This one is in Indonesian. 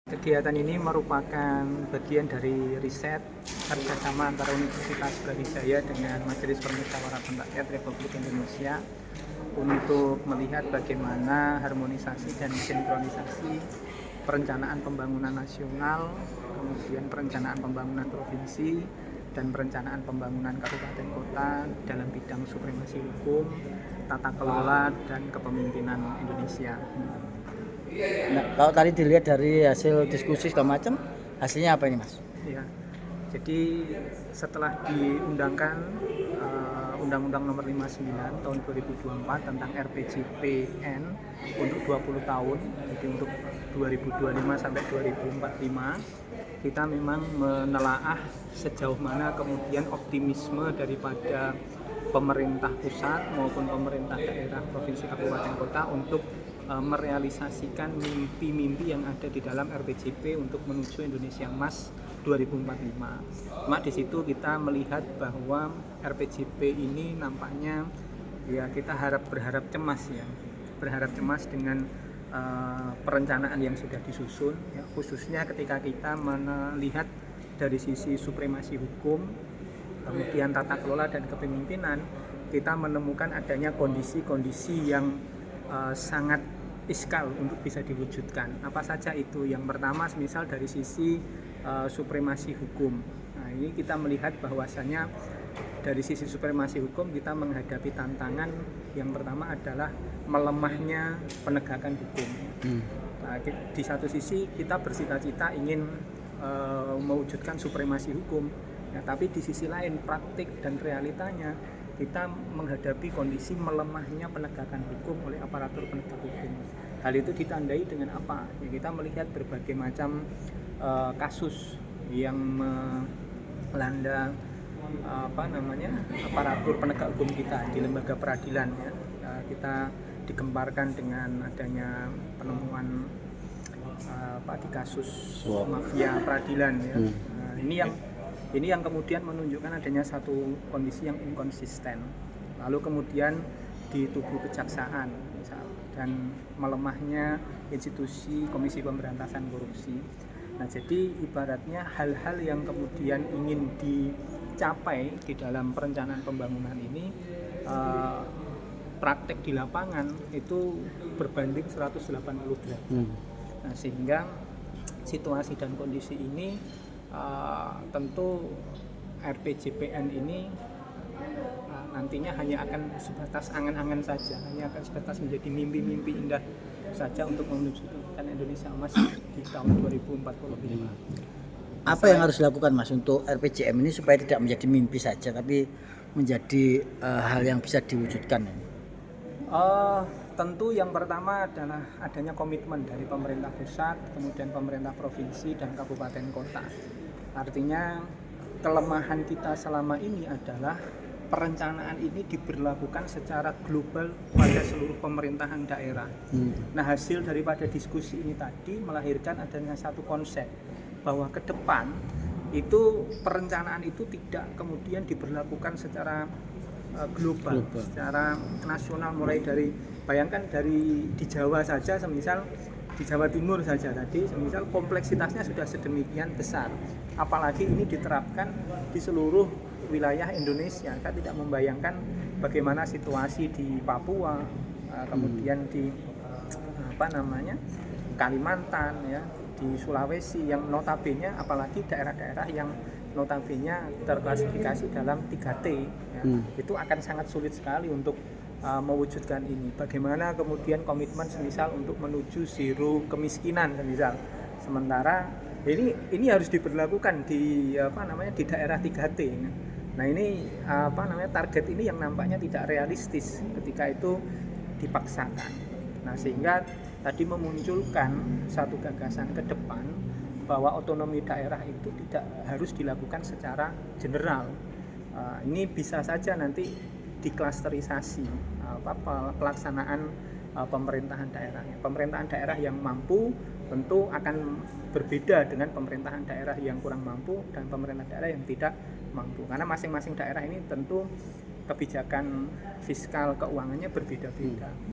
Kegiatan ini merupakan bagian dari riset kerjasama antara Universitas Brawijaya dengan Majelis Permusyawaratan Rakyat Republik Indonesia untuk melihat bagaimana harmonisasi dan sinkronisasi perencanaan pembangunan nasional, kemudian perencanaan pembangunan provinsi, dan perencanaan pembangunan kabupaten kota dalam bidang supremasi hukum, tata kelola, dan kepemimpinan Indonesia. Nah, kalau tadi dilihat dari hasil diskusi segala macam, hasilnya apa ini, Mas? Ya, jadi setelah diundangkan Undang-Undang Nomor 59 tahun 2024 tentang RPJPN untuk 20 tahun, jadi untuk 2025 sampai 2045, kita memang menelaah sejauh mana kemudian optimisme daripada pemerintah pusat maupun pemerintah daerah, provinsi, kabupaten, kota untuk merealisasikan mimpi-mimpi yang ada di dalam RPJP untuk menuju Indonesia Emas 2045. Cuma di situ kita melihat bahwa RPJP ini nampaknya ya kita berharap cemas ya, berharap cemas dengan perencanaan yang sudah disusun ya, khususnya ketika kita melihat dari sisi supremasi hukum, kemudian tata kelola dan kepemimpinan, kita menemukan adanya kondisi-kondisi yang sangat iskal untuk bisa diwujudkan. Apa saja itu? Yang pertama, misal dari sisi supremasi hukum. Nah, ini kita melihat bahwasannya dari sisi supremasi hukum kita menghadapi tantangan yang pertama adalah melemahnya penegakan hukum. Nah, di satu sisi kita bercita-cita ingin mewujudkan supremasi hukum, ya, tapi di sisi lain praktik dan realitanya kita menghadapi kondisi melemahnya penegakan hukum oleh aparatur penegak hukum. Hal itu ditandai dengan apa? Ya, kita melihat berbagai macam kasus yang melanda aparatur penegak hukum kita di lembaga peradilan. Ya. Kita digemparkan dengan adanya penemuan di kasus mafia peradilan. Ya. Nah, ini yang kemudian menunjukkan adanya satu kondisi yang inkonsisten. Lalu kemudian di tubuh kejaksaan misal, dan melemahnya institusi Komisi Pemberantasan Korupsi. Nah, jadi ibaratnya hal-hal yang kemudian ingin dicapai di dalam perencanaan pembangunan ini praktek di lapangan itu berbanding 180 derajat. Nah, sehingga situasi dan kondisi ini tentu RPJPN ini nantinya hanya akan sebatas angan-angan saja, hanya akan sebatas menjadi mimpi-mimpi indah saja untuk menunjukkan Indonesia Emas di tahun 2045. Apa yang harus dilakukan, Mas, untuk RPJM ini supaya tidak menjadi mimpi saja tapi menjadi hal yang bisa diwujudkan? Tentu yang pertama adalah adanya komitmen dari pemerintah pusat, kemudian pemerintah provinsi dan kabupaten kota. Artinya kelemahan kita selama ini adalah perencanaan ini diberlakukan secara global pada seluruh pemerintahan daerah. Nah, hasil daripada diskusi ini tadi melahirkan adanya satu konsep bahwa ke depan itu perencanaan itu tidak kemudian diberlakukan secara global, secara nasional, mulai dari bayangkan dari di Jawa saja, semisal di Jawa Timur saja tadi, semisal kompleksitasnya sudah sedemikian besar, apalagi ini diterapkan di seluruh wilayah Indonesia. Kita tidak membayangkan bagaimana situasi di Papua, kemudian di Kalimantan, ya, di Sulawesi yang notabene, apalagi daerah-daerah yang notabene terklasifikasi dalam 3T, ya, itu akan sangat sulit sekali untuk mewujudkan ini. Bagaimana kemudian komitmen semisal untuk menuju zero kemiskinan semisal. Sementara ini harus diberlakukan di di daerah 3T. Nah, ini target ini yang nampaknya tidak realistis ketika itu dipaksakan. Nah, sehingga tadi memunculkan satu gagasan ke depan bahwa otonomi daerah itu tidak harus dilakukan secara general. Ini bisa saja nanti diklasterisasi pelaksanaan pemerintahan daerahnya. Pemerintahan daerah yang mampu tentu akan berbeda dengan pemerintahan daerah yang kurang mampu dan pemerintahan daerah yang tidak mampu. Karena masing-masing daerah ini tentu kebijakan fiskal keuangannya berbeda-beda.